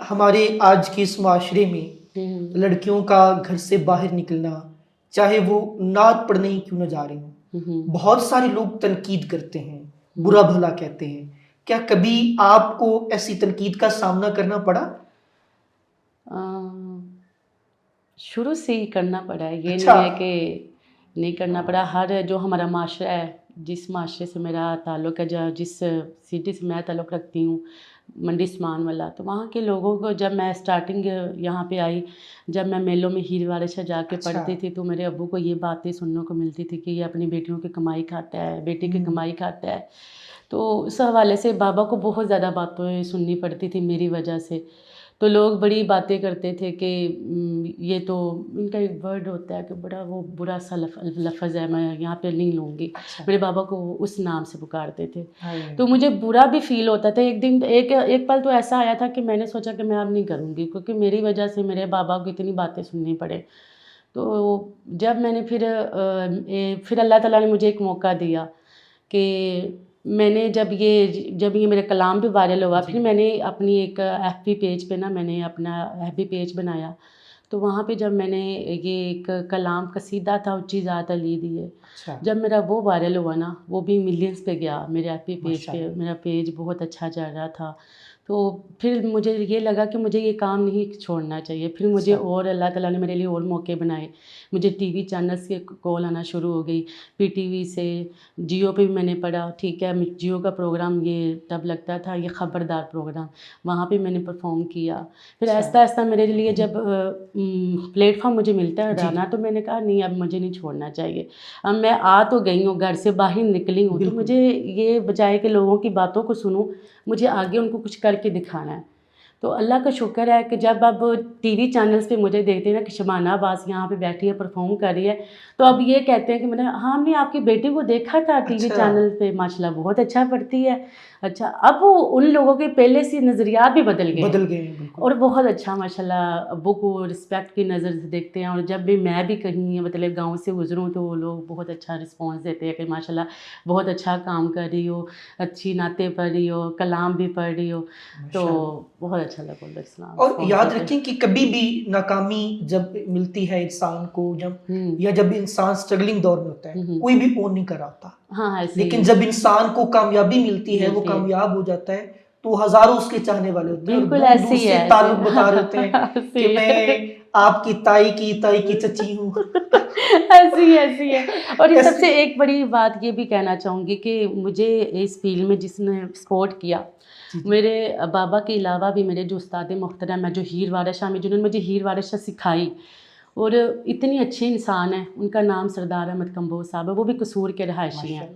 ہمارے آج کے اس معاشرے میں لڑکیوں کا گھر سے باہر نکلنا، چاہے وہ نعت پڑھنے ہی کیوں نہ جا رہی ہوں، بہت سارے لوگ تنقید کرتے ہیں، برا بھلا کہتے ہیں. کیا کبھی آپ کو ایسی تنقید کا سامنا کرنا پڑا؟ شروع سے ہی کرنا پڑا ہے، یہ اچھا. نہیں ہے کہ نہیں کرنا پڑا. ہر جو ہمارا معاشرہ ہے، جس معاشرے سے میرا تعلق ہے، جس سٹی سے میں تعلق رکھتی ہوں، منڈی عثمان والا، تو وہاں کے لوگوں کو جب میں اسٹارٹنگ یہاں پہ آئی، جب میں میلوں میں ہیر وارشہ جا کے اچھا. پڑھتی تھی، تو میرے ابو کو یہ باتیں سننے کو ملتی تھی کہ یہ اپنی بیٹیوں کی کمائی کھاتا ہے، بیٹی کی کمائی کھاتا ہے. تو اس حوالے سے بابا کو بہت زیادہ باتیں سننی پڑتی تھی میری وجہ سے. تو لوگ بڑی باتیں کرتے تھے کہ یہ تو ان کا ایک ورڈ ہوتا ہے کہ بڑا وہ برا سا لفظ ہے، میں یہاں پہ نہیں لوں گی. میرے بابا کو اس نام سے پکارتے تھے. تو مجھے برا بھی فیل ہوتا تھا. ایک دن ایک پل تو ایسا آیا تھا کہ میں نے سوچا کہ میں اب نہیں کروں گی، کیونکہ میری وجہ سے میرے بابا کو اتنی باتیں سننی پڑے. تو جب میں نے پھر اللہ تعالیٰ نے مجھے ایک موقع دیا کہ میں نے جب یہ میرا کلام بھی وائرل ہوا، پھر میں نے اپنی ایک ایف بی پیج پہ میں نے اپنا ایف بی پیج بنایا. تو وہاں پہ جب میں نے یہ ایک کلام قصیدہ تھا اچھی ذات علی دیے، جب میرا وہ وائرل ہوا نا، وہ بھی ملینز پہ گیا میرے ایف بی پیج پہ. میرا پیج بہت اچھا چل رہا تھا. تو پھر مجھے یہ لگا کہ مجھے یہ کام نہیں چھوڑنا چاہیے. پھر مجھے اور اللہ تعالیٰ نے میرے لیے اور موقع بنائے. مجھے ٹی وی چینلز کے کال آنا شروع ہو گئی، پی ٹی وی سے، جیو پہ بھی میں نے پڑھا. ٹھیک ہے، جیو کا پروگرام یہ تب لگتا تھا، یہ خبردار پروگرام، وہاں پہ میں نے پرفارم کیا. پھر آہستہ آہستہ میرے لیے جب پلیٹ فارم مجھے ملتا ہے گانا، تو میں نے کہا نہیں، اب مجھے نہیں چھوڑنا چاہیے. اب میں آ تو گئی ہوں، گھر سے باہر نکلی ہوں، تو مجھے یہ بجائے کہ لوگوں کی باتوں کو سنوں، مجھے آگے ان کو کچھ کر کے دکھانا ہے. تو اللہ کا شکر ہے کہ جب اب ٹی وی چینلز پہ مجھے دیکھتے ہیں نا کہ شبانہ عباس یہاں پہ بیٹھی ہے، پرفارم کر رہی ہے، تو اب یہ کہتے ہیں کہ میں نے ہاں، ہم نے آپ کی بیٹی کو دیکھا تھا ٹی وی چینل پہ، ماشاء اللہ بہت اچھا پڑھتی ہے. اچھا، اب وہ ان لوگوں کے پہلے سے نظریات بھی بدل گئے اور بہت اچھا ماشاء اللہ ابو کو رسپیکٹ کی نظر سے دیکھتے ہیں. اور جب بھی میں بھی کہیں مطلب گاؤں سے گزروں تو وہ لوگ بہت اچھا رسپانس دیتے ہیں کہ ماشاء اللہ بہت اچھا کام کر رہی ہو، اچھی نعتیں پڑھ رہی ہو، کلام بھی پڑھ رہی ہو. تو بہت اچھا لگا السلام. اور یاد رکھیں کہ کبھی بھی ناکامی جب ملتی ہے انسان کو، جب انسان اسٹرگلنگ دور میں ہوتا ہے، کوئی بھی اون نہیں کر رہا. لیکن جب انسان کو کامیابی ملتی ہے، وہ کامیاب ہو جاتا ہے، تو ہزاروں اس کے چاہنے والے ہوتے ہیں، بالکل اور ایسے دور ہی سے ہے، تعلق بتا رہے ہوتے ہیں کہ میں آپ کی تائی کی چچی ہوں. ایسی ہے. اور سب سے ایک بڑی بات یہ بھی کہنا چاہوں گی کہ مجھے اس فیلڈ میں جس نے سپورٹ کیا، میرے بابا کے علاوہ بھی میرے جو استاد محترم ہیں، جو ہیر وارشہ میں، جنہوں نے مجھے ہیر وارشہ سکھائی اور اتنی اچھے انسان ہیں، ان کا نام سردار احمد کمبوز صاحب ہے، وہ بھی قصور کے رہائشی ہیں.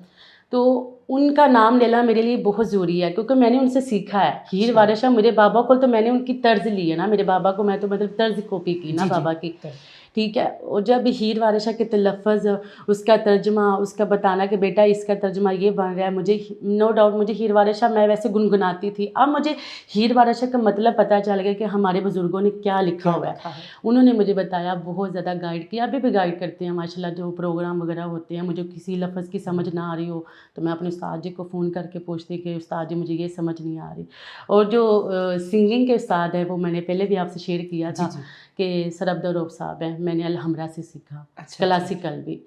تو ان کا نام لینا میرے لیے بہت ضروری ہے، کیونکہ میں نے ان سے سیکھا ہے. ہیر وارشہ میرے بابا کو، تو میں نے ان کی طرز لی ہے نا، میرے بابا کو میں تو مطلب طرز کاپی کی نا بابا کی. ٹھیک ہے. اور جب ہیر وارشہ کے تلفظ، اس کا ترجمہ، اس کا بتانا کہ بیٹا اس کا ترجمہ یہ بن رہا ہے، مجھے نو ڈاؤٹ مجھے ہیر وارشہ میں ویسے گنگناتی تھی، اب مجھے ہیر وارشہ کا مطلب پتہ چل گیا کہ ہمارے بزرگوں نے کیا لکھا ہوا ہے. انہوں نے مجھے بتایا، بہت زیادہ گائیڈ کیا، ابھی بھی گائیڈ کرتے ہیں ماشاء اللہ. جو پروگرام وغیرہ ہوتے ہیں، مجھے کسی لفظ کی سمجھ نہ آ رہی ہو تو میں اپنے استاد جی کو فون کر کے پوچھتی کہ استاد جی مجھے یہ سمجھ نہیں آ رہی. اور جو سنگنگ کے استاد ہیں، وہ میں نے پہلے بھی آپ سے شیئر کیا تھا کہ سر عبدالرؤف صاحب ہیں، میں نے الحمرہ سے سیکھا کلاسیکل بھی.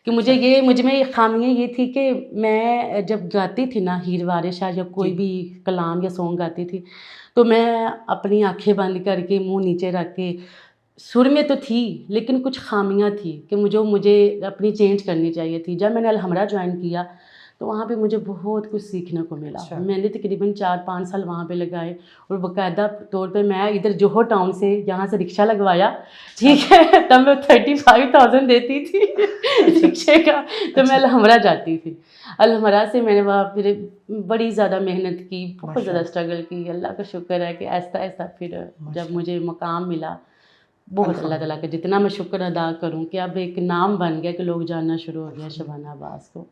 کہ مجھ میں یہ خامیاں یہ تھی کہ میں جب گاتی تھی نا ہیر وارشہ یا کوئی بھی کلام یا سانگ گاتی تھی، تو میں اپنی آنکھیں بند کر کے، منہ نیچے رکھ کے، سر میں تو تھی لیکن کچھ خامیاں تھی کہ مجھے اپنی چینج کرنی چاہیے تھی. جب میں نے الحمرہ جوائن کیا تو وہاں پہ مجھے بہت کچھ سیکھنے کو ملا. میں نے تقریباً 4-5 سال وہاں پہ لگائے، اور باقاعدہ طور پہ میں ادھر جوہر ٹاؤن سے یہاں سے رکشہ لگوایا. ٹھیک ہے، تب میں 35,000 دیتی تھی رکشے کا، تو میں الحمرہ جاتی تھی. الحمرہ سے میں نے وہاں پھر بڑی زیادہ محنت کی، بہت زیادہ اسٹرگل کی. اللہ کا شکر ہے کہ آہستہ آہستہ پھر جب مجھے مقام ملا، بہت اللہ تعالیٰ کا جتنا میں شکر ادا کروں کہ اب ایک نام بن گیا کہ لوگ جاننا شروع ہو گیا شبانہ عباس کو.